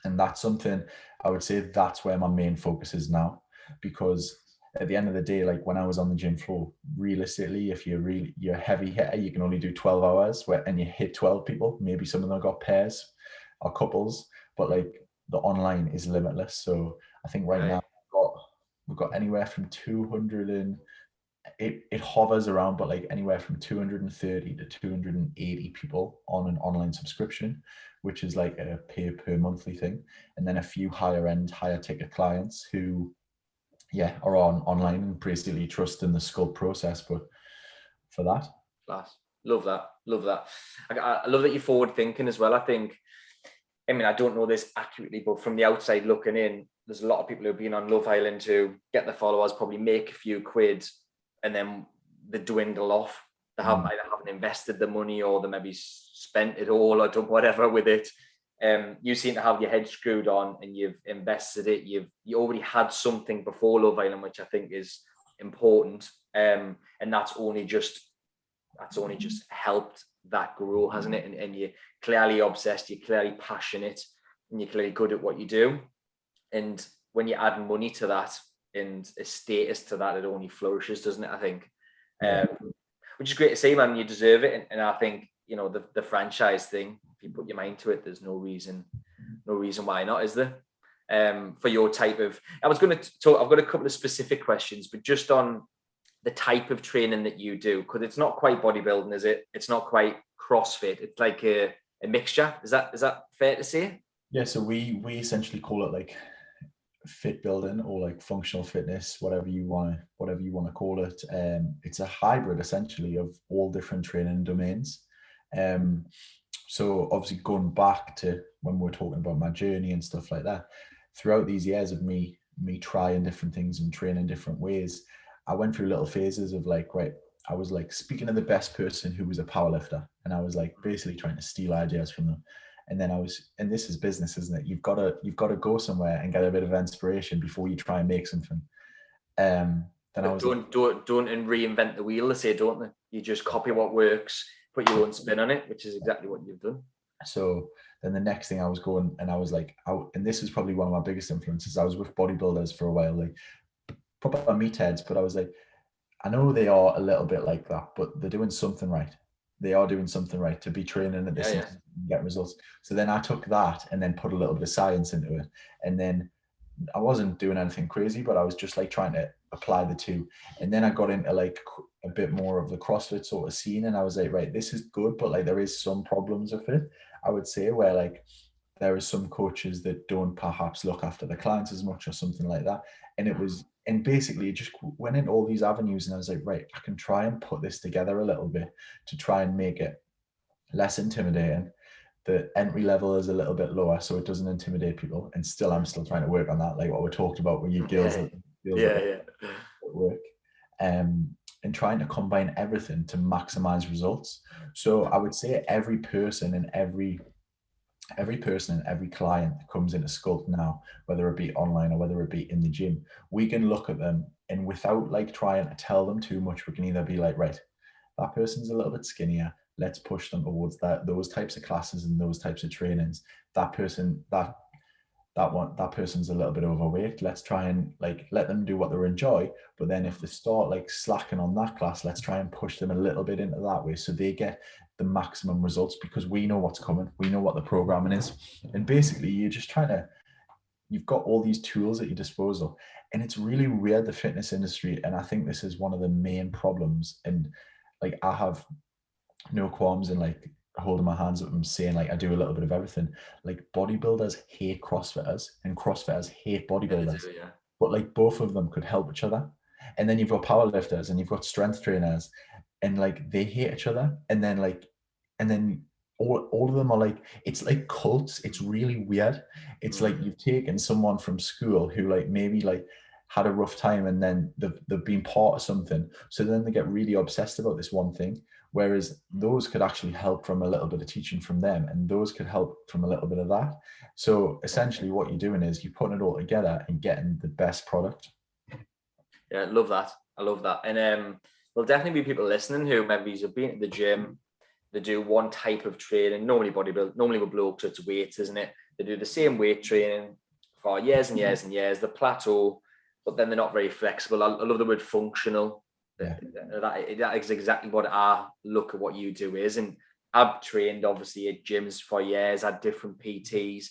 And that's something I would say that's where my main focus is now, because at the end of the day, like when I was on the gym floor, realistically, if you're a heavy hitter, you can only do 12 hours and you hit 12 people. Maybe some of them got pairs or couples, but like the online is limitless. So I think right now we've got anywhere from 200 and it hovers around, but like anywhere from 230 to 280 people on an online subscription, which is like a pay per monthly thing. And then a few higher ticket clients who are online and basically trust in the sculpt process. But for that, class. Love that. I love that you're forward thinking as well. I don't know this accurately, but from the outside looking in, there's a lot of people who've been on Love Island to get the followers, probably make a few quid, and then they dwindle off. They either haven't invested the money, or they maybe spent it all or done whatever with it. You seem to have your head screwed on and you've invested it. You already had something before Love Island, which I think is important. And that's only just helped that grow, hasn't it? And you're clearly obsessed, you're clearly passionate, and you're clearly good at what you do. And when you add money to that and a status to that, it only flourishes, doesn't it? I think, which is great to see, man. You deserve it. And I think, the franchise thing, if you put your mind to it, there's no reason why not, is there? For your type of, I was going to talk, I've got a couple of specific questions, but just on the type of training that you do, because it's not quite bodybuilding, is it? It's not quite CrossFit. It's like a mixture. Is that fair to say? Yeah. So we essentially call it like fit building, or like functional fitness, whatever you want to call it. It's a hybrid essentially of all different training domains. So obviously going back to when we're talking about my journey and stuff like that, throughout these years of me trying different things and training different ways, I went through little phases of like, right, I was like speaking to the best person who was a powerlifter, and I was like basically trying to steal ideas from them. And then and this is business, isn't it? You've got to go somewhere and get a bit of inspiration before you try and make something. Then I was don't and reinvent the wheel, they say, don't they? You just copy what works, put your own spin on it, which is exactly what you've done. So then the next thing I was going, and I was like, and this is probably one of my biggest influences. I was with bodybuilders for a while, like proper meatheads, but I was like, I know they are a little bit like that, but they're doing something right. They are doing something right to be training at this Yeah, and get results. So then I took that and then put a little bit of science into it. And then I wasn't doing anything crazy, but I was just like trying to apply the two. And then I got into like a bit more of the CrossFit sort of scene. And I was like, right, this is good, but like there is some problems with it, I would say, where like there are some coaches that don't perhaps look after the clients as much or something like that. And it was, and basically it just went into all these avenues. And I was like, right, I can try and put this together a little bit to try and make it less intimidating. The entry level is a little bit lower, so it doesn't intimidate people. And still, I'm still trying to work on that, like what we talked about with your girls, yeah. at work, and trying to combine everything to maximize results. So I would say every person and every client that comes into Sculpt now, whether it be online or whether it be in the gym, we can look at them and without like trying to tell them too much, we can either be like, right, that person's a little bit skinnier. Let's push them towards those types of classes and those types of trainings. That person's a little bit overweight. Let's try and like let them do what they enjoy. But then if they start like slacking on that class, let's try and push them a little bit into that way so they get the maximum results, because we know what's coming. We know what the programming is. And basically you've got all these tools at your disposal. And it's really weird, the fitness industry. And I think this is one of the main problems. And like I have no qualms in like holding my hands up and saying like I do a little bit of everything. Like bodybuilders hate CrossFitters and CrossFitters hate bodybuilders. Yeah. But like both of them could help each other. And then you've got powerlifters and you've got strength trainers and like they hate each other. And then all of them are like, it's like cults. It's really weird. It's like you've taken someone from school who like maybe like had a rough time and then they've been part of something. So then they get really obsessed about this one thing. Whereas those could actually help from a little bit of teaching from them, and those could help from a little bit of that. So essentially what you're doing is you're putting it all together and getting the best product. Yeah, I love that. And there'll definitely be people listening who maybe have been at the gym, they do one type of training, normally with blokes, it's weights, isn't it? They do the same weight training for years and years and years, the plateau, but then they're not very flexible. I love the word functional. Yeah. That is exactly what I look at what you do is. And I've trained obviously at gyms for years, had different PTs,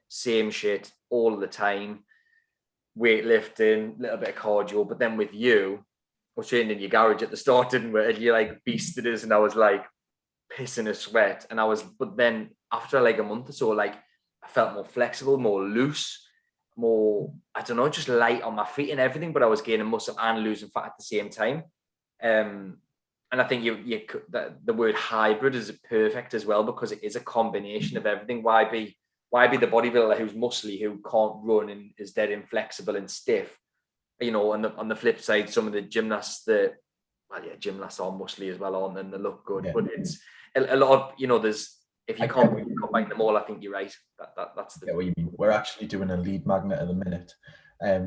same shit all the time, weightlifting, a little bit of cardio. But then with you, I was training in your garage at the start, didn't we? And you like beasted us, and I was like pissing a sweat. But then after like a month or so, like I felt more flexible, more loose, more, I don't know, just light on my feet and everything, but I was gaining muscle and losing fat at the same time. And I think the word hybrid is perfect as well, because it is a combination of everything. Why be the bodybuilder who's muscly, who can't run and is dead inflexible and stiff? You know, on the flip side, some of the gymnasts gymnasts are muscly as well, aren't they? And they look good, but it's a lot of, you know, there's, if you can't combine them all, I think you're right. That's the. Get what you mean. We're actually doing a lead magnet at the minute,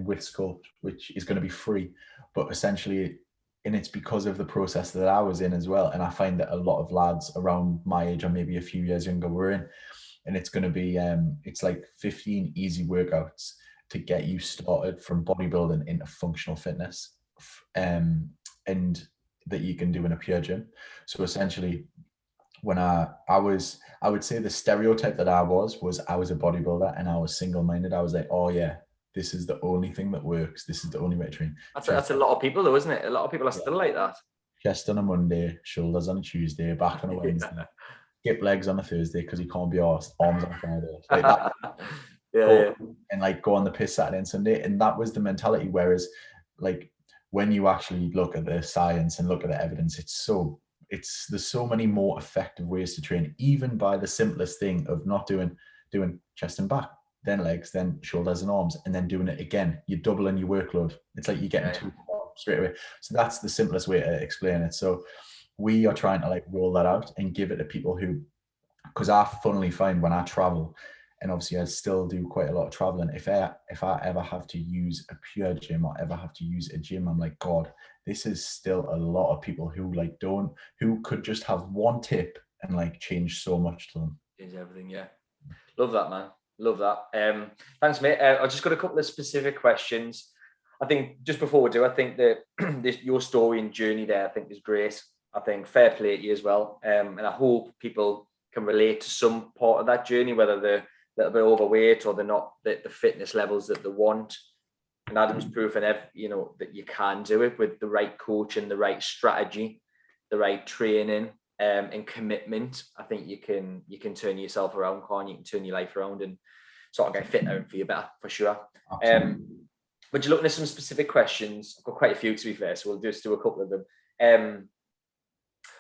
with Sculpt, which is going to be free, but essentially, and it's because of the process that I was in as well. And I find that a lot of lads around my age or maybe a few years younger were in, and it's going to be it's like 15 easy workouts to get you started from bodybuilding into functional fitness, and that you can do in a pure gym. So essentially, when I would say the stereotype that I was a bodybuilder and I was single-minded. I was like, oh yeah, this is the only thing that works. This is the only way to train. That's a lot of people though, isn't it? A lot of people are still like that. Chest on a Monday, shoulders on a Tuesday, back on a Wednesday, skip legs on a Thursday because he can't be arsed, arms on a Friday. Like that. And like go on the piss Saturday and Sunday. And that was the mentality. Whereas like when you actually look at the science and look at the evidence, there's so many more effective ways to train, even by the simplest thing of not doing chest and back, then legs, then shoulders and arms, and then doing it again. You're doubling your workload. It's like you're getting two straight away. So that's the simplest way to explain it. So we are trying to like roll that out and give it to people who, because I funnily find when I travel, and obviously I still do quite a lot of traveling, if I ever have to use a pure gym or ever have to use a gym, I'm like, God, this is still a lot of people who like who could just have one tip and like change so much to them. Change everything. Yeah. Love that, man. Love that. Thanks, mate. I've just got a couple of specific questions. I think just before we do, I think that your story and journey there, I think is great. I think fair play to you as well. And I hope people can relate to some part of that journey, whether they're a little bit overweight or they're not the fitness levels that they want. And Adam's proof, and that you can do it with the right coach and the right strategy, the right training, and commitment. I think you can turn yourself around, can't you? You can turn your life around and sort of get fitter and feel better for sure. But you're looking at some specific questions. I've got quite a few, to be fair, so we'll just do a couple of them.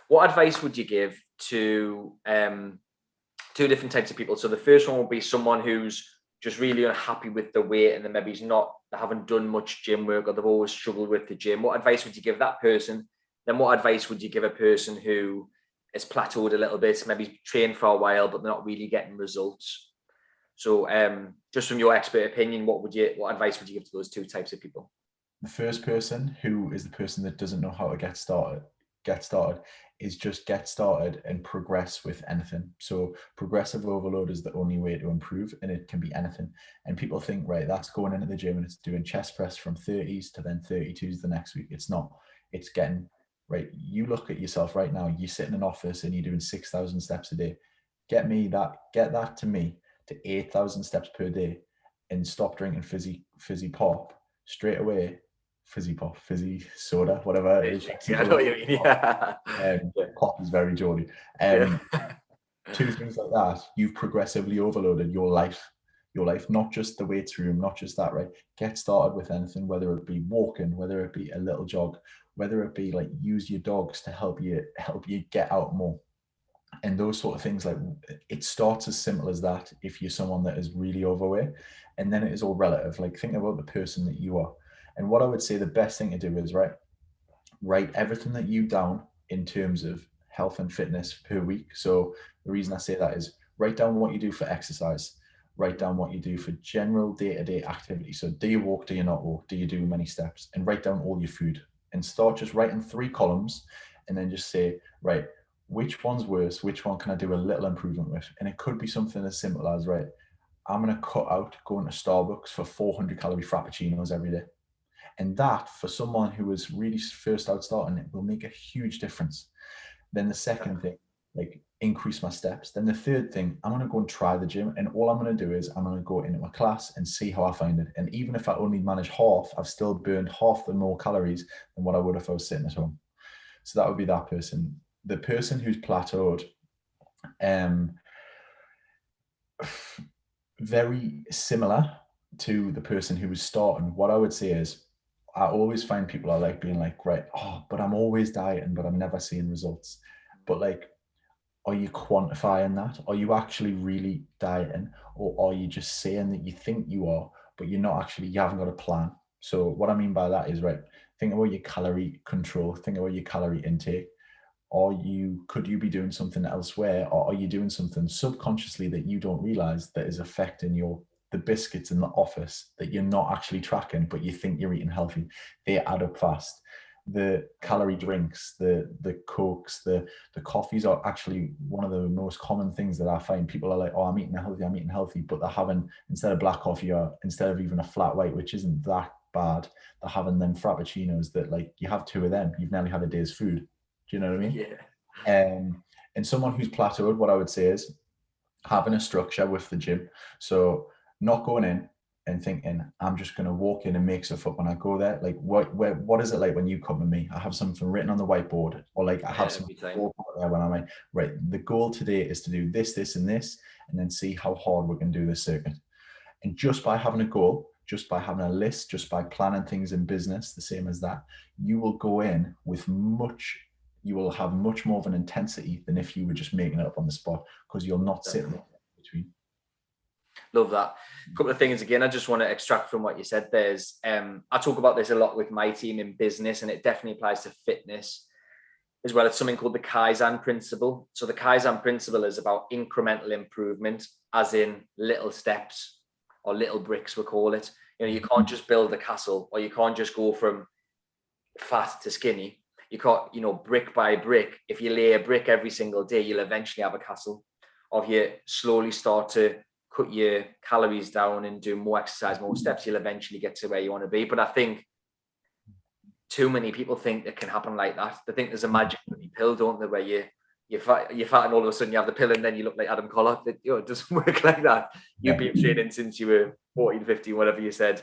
What advice would you give to two different types of people? So the first one will be someone who's just really unhappy with the weight, and then maybe they haven't done much gym work, or they've always struggled with the gym. What advice would you give that person? Then what advice would you give a person who has plateaued a little bit, maybe trained for a while, but they're not really getting results? So just from your expert opinion, what advice would you give to those two types of people? The first person, who is the person that doesn't know how to get started, is just get started and progress with anything. So progressive overload is the only way to improve, and it can be anything. And people think, right, that's going into the gym and it's doing chest press from 30s to then 32s the next week. It's not. It's getting, right, you look at yourself right now, you sit in an office and you're doing 6,000 steps a day. Get that to me to 8,000 steps per day, and stop drinking fizzy pop straight away. Fizzy pop, fizzy soda, whatever it is. Yeah, I know what you mean. Yeah. Pop is very jolly. Two things like that, you've progressively overloaded your life, not just the weights room, not just that, right? Get started with anything, whether it be walking, whether it be a little jog, whether it be like use your dogs to help you get out more. And those sort of things, like it starts as simple as that if you're someone that is really overweight, and then it is all relative. Like think about the person that you are. And what I would say the best thing to do is write everything that you down in terms of health and fitness per week. So the reason I say that is write down what you do for exercise, write down what you do for general day-to-day activity. So do you walk, do you not walk, do you do many steps, and write down all your food, and start just writing 3 columns, and then just say, right, which one's worse, which one can I do a little improvement with? And it could be something as simple as, right, I'm going to cut out going to Starbucks for 400 calorie frappuccinos every day. And that, for someone who is really first out starting, it will make a huge difference. Then the second thing, like increase my steps. Then the third thing, I'm going to go and try the gym, and all I'm going to do is I'm going to go into a class and see how I find it. And even if I only manage half, I've still burned half the more calories than what I would if I was sitting at home. So that would be that person. The person who's plateaued, very similar to the person who was starting. What I would say is, I always find people are like being like, right, but I'm always dieting, but I'm never seeing results. But like, are you quantifying that? Are you actually really dieting, or are you just saying that you think you are, but you're not actually, you haven't got a plan? So what I mean by that is, right, think about your calorie control, think about your calorie intake. Could you be doing something elsewhere, or are you doing something subconsciously that you don't realize that is affecting the biscuits in the office that you're not actually tracking, but you think you're eating healthy? They add up fast. The calorie drinks, the Cokes, the coffees are actually one of the most common things that I find. People are like, oh, I'm eating healthy, but they're having, instead of black coffee, or instead of even a flat white, which isn't that bad, they're having them frappuccinos that, like, you have 2 of them, you've nearly had a day's food. Do you know what I mean? Yeah. And someone who's plateaued, what I would say is having a structure with the gym. So not going in and thinking, I'm just going to walk in and make stuff up when I go there. Like, what is it like when you come to me? I have something written on the whiteboard, or like I have something there when I'm like, right, the goal today is to do this, this, and this, and then see how hard we can do this circuit. And just by having a goal, just by having a list, just by planning things in business, the same as that, you will go in with you will have much more of an intensity than if you were just making it up on the spot, because you'll not sit there between. Love that. A couple of things again, I just want to extract from what you said. There's I talk about this a lot with my team in business, and it definitely applies to fitness as well. It's something called the Kaizen Principle. So the Kaizen Principle is about incremental improvement, as in little steps or little bricks, we call it. You can't just build a castle, or you can't just go from fat to skinny. You can't, brick by brick. If you lay a brick every single day, you'll eventually have a castle. of you slowly start to cut your calories down and do more exercise, more steps, you'll eventually get to where you want to be. But I think too many people think it can happen like that. They think there's a magic pill, don't they, where you're fat and all of a sudden you have the pill and then you look like Adam Collard. It doesn't work like that. You've been training since you were 14, 15, whatever you said.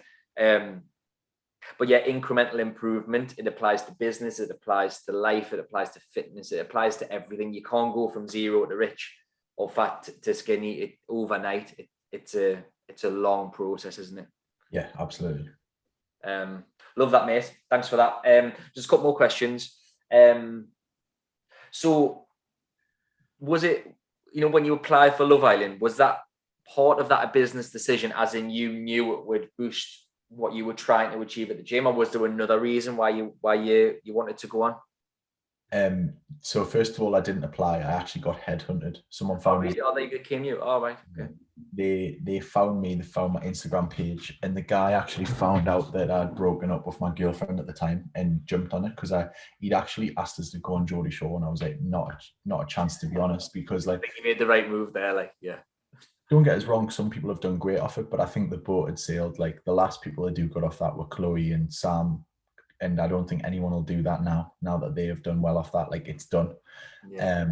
But yeah, incremental improvement, it applies to business, it applies to life, it applies to fitness, it applies to everything. You can't go from zero to rich or fat to skinny overnight. It's a long process, isn't it? Yeah, absolutely. Love that, mate. Thanks for that. Just a couple more questions. So was it, when you applied for Love Island, was that part of that a business decision, as in you knew it would boost what you were trying to achieve at the gym, or was there another reason why you wanted to go on? So first of all, I didn't apply. I actually got headhunted. Someone found me. Oh, they came you. Oh, right. Okay. They found me. They found my Instagram page, and the guy actually found out that I'd broken up with my girlfriend at the time and jumped on it because he'd actually asked us to go on Geordie Shore, and I was like, not a chance, to be honest, because like, I think you made the right move there. Like, yeah. Don't get us wrong, some people have done great off it, but I think the boat had sailed. Like the last people to do good off that were Chloe and Sam, and I don't think anyone will do that now that they have done well off that. Like it's done. Yeah.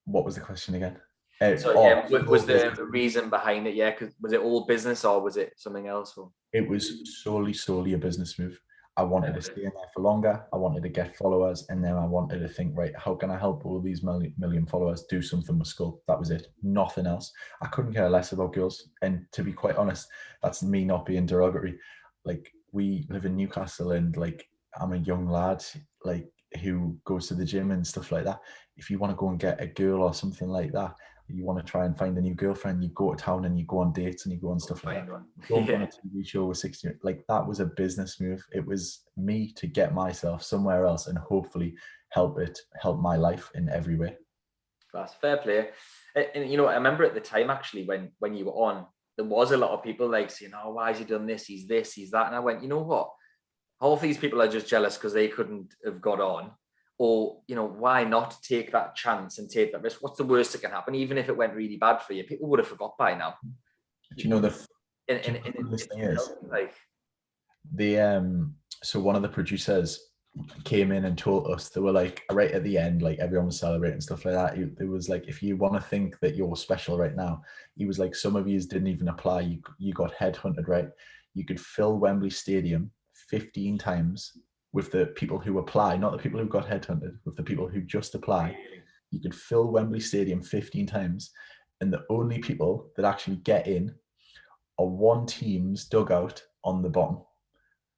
What was the question again? Was there a reason behind it? Yeah, because was it all business or was it something else? Or? It was solely a business move. I wanted to stay in there for longer. I wanted to get followers, and then I wanted to think, right, how can I help all these million followers do something with Skull? That was it. Nothing else. I couldn't care less about girls. And to be quite honest, that's me not being derogatory. Like, we live in Newcastle, and like, I'm a young lad, like, who goes to the gym and stuff like that. If you want to go and get a girl or something like that, you want to try and find a new girlfriend, you go to town and you go on dates and you go on stuff like that. Don't go on a TV show with 60, like that was a business move. It was me to get myself somewhere else and hopefully help my life in every way. That's fair play. And I remember at the time actually when you were on, there was a lot of people like saying, oh, why has he done this? He's this, he's that. And I went, you know what? All these people are just jealous because they couldn't have got on. Or, why not take that chance and take that risk? What's the worst that can happen? Even if it went really bad for you, people would have forgot by now. Do you know the thing is, like, so one of the producers came in and told us, they were like, right at the end, like everyone was celebrating stuff like that. It was like, if you want to think that you're special right now, he was like, some of you didn't even apply. You got headhunted, right? You could fill Wembley Stadium 15 times with the people who apply, not the people who got headhunted, with the people who just apply. You could fill Wembley Stadium 15 times, and the only people that actually get in are one team's dugout on the bottom.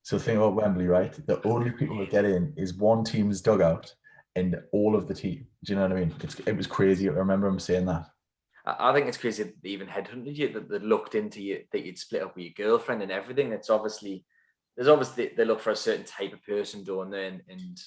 So think about Wembley, right? The only people that get in is one team's dugout and all of the team. Do you know what I mean? It was crazy. I remember him saying that. I think it's crazy that they even headhunted you, that they looked into you, that you'd split up with your girlfriend and everything. There's obviously they look for a certain type of person, don't they? And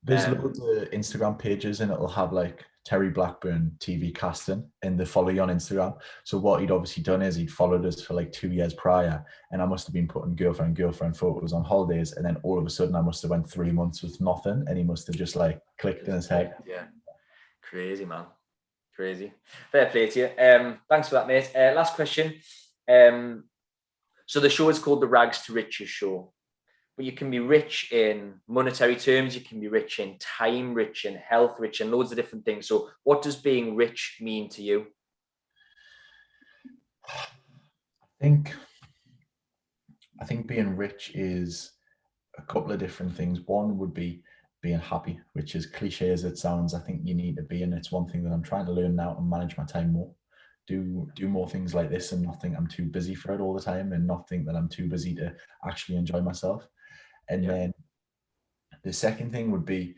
there's loads of Instagram pages, and it'll have like Terry Blackburn TV casting, and they follow you on Instagram. So what he'd obviously done is he'd followed us for like 2 years prior, and I must have been putting girlfriend photos on holidays, and then all of a sudden I must have went 3 months with nothing, and he must have just like clicked in his head. Yeah, crazy, man, crazy. Fair play to you. Thanks for that, mate. Last question. So the show is called the Rags to Riches Show, but you can be rich in monetary terms, you can be rich in time, rich in health, rich in loads of different things. So what does being rich mean to you? I think being rich is a couple of different things. One would be being happy, which is cliche as it sounds. I think you need to be, and it's one thing that I'm trying to learn now and manage my time more. Do more things like this and not think I'm too busy for it all the time, and not think that I'm too busy to actually enjoy myself. And then the second thing would be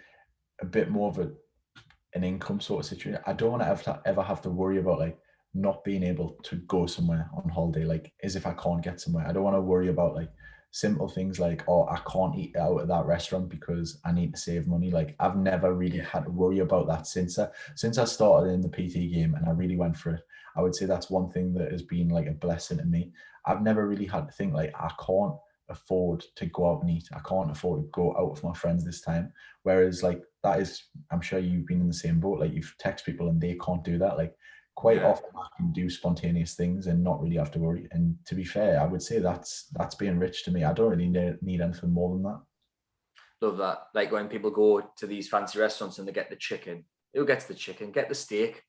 a bit more of an income sort of situation. I don't want to ever have to worry about like not being able to go somewhere on holiday, like as if I can't get somewhere. I don't want to worry about like simple things like, oh, I can't eat out at that restaurant because I need to save money. Like I've never really had to worry about that since I started in the PT game, and I really went for it. I would say that's one thing that has been like a blessing to me. I've never really had to think like, I can't afford to go out and eat. I can't afford to go out with my friends this time. Whereas like that is, I'm sure you've been in the same boat. Like you've text people and they can't do that. Like quite often I can do spontaneous things and not really have to worry. And to be fair, I would say that's being rich to me. I don't really need anything more than that. Love that. Like when people go to these fancy restaurants and they get the chicken. Who gets the chicken? Get the steak.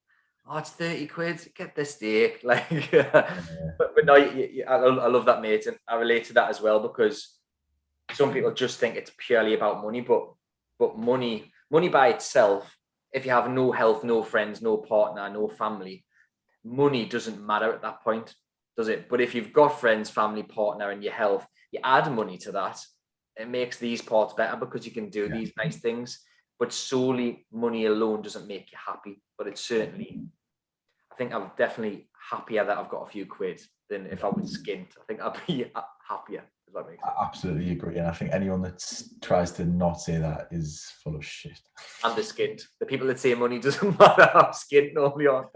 Oh, it's 30 quid. Get the steak. Like, but no, I love that, mate. And I relate to that as well, because some people just think it's purely about money, but money by itself, if you have no health, no friends, no partner, no family, money doesn't matter at that point, does it? But if you've got friends, family, partner, and your health, you add money to that. It makes these parts better because you can do these nice things. But solely money alone doesn't make you happy. But it's certainly, I think I'm definitely happier that I've got a few quid than if I was skint. I think I'd be happier. If that makes sense. I absolutely agree. And I think anyone that tries to not say that is full of shit. And the skint. The people that say money doesn't matter how skint normally are.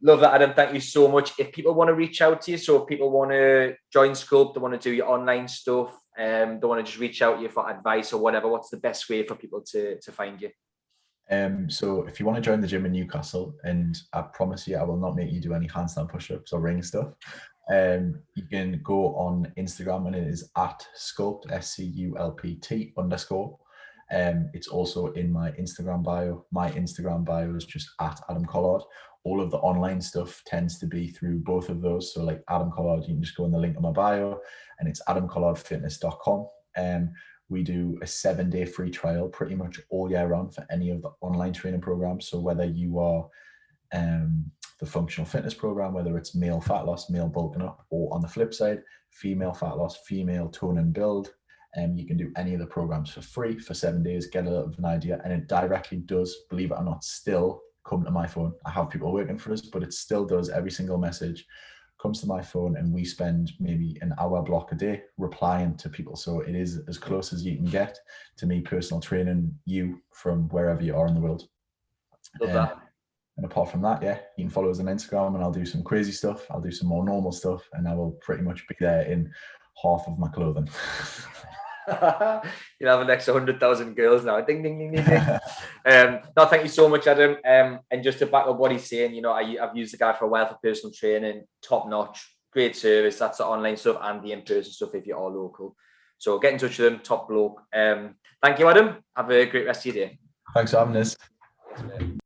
Love that, Adam. Thank you so much. If people want to reach out to you, so if people want to join Sculpt, they want to do your online stuff, they want to just reach out to you for advice or whatever, what's the best way for people to find you? So if you want to join the gym in Newcastle, and I promise you I will not make you do any handstand push-ups or ring stuff, you can go on Instagram, and it is at Sculpt, SCULPT_. It's also in my Instagram bio. My Instagram bio is just at Adam Collard. All of the online stuff tends to be through both of those. So like Adam Collard, you can just go in the link on my bio, and it's adamcollardfitness.com. We do a 7-day free trial pretty much all year round for any of the online training programs. So whether you are the functional fitness program, whether it's male fat loss, male bulking up, or on the flip side, female fat loss, female tone and build, you can do any of the programs for free for 7 days, get a little bit of an idea. And it directly does, believe it or not, still come to my phone. I have people working for us, but it still does. Every single message comes to my phone, and we spend maybe an hour block a day replying to people. So it is as close as you can get to me personal training you from wherever you are in the world. Love that. And apart from that, yeah, you can follow us on Instagram, and I'll do some crazy stuff. I'll do some more normal stuff, and I will pretty much be there in half of my clothing. You'll have an extra 100,000 girls now. Ding, ding, ding, ding, ding. No, thank you so much, Adam. And just to back up what he's saying, you know, I've used the guy for a while for personal training, top notch, great service. That's the online stuff and the in-person stuff if you are local. So get in touch with him, top bloke. Thank you, Adam. Have a great rest of your day. Thanks for having us.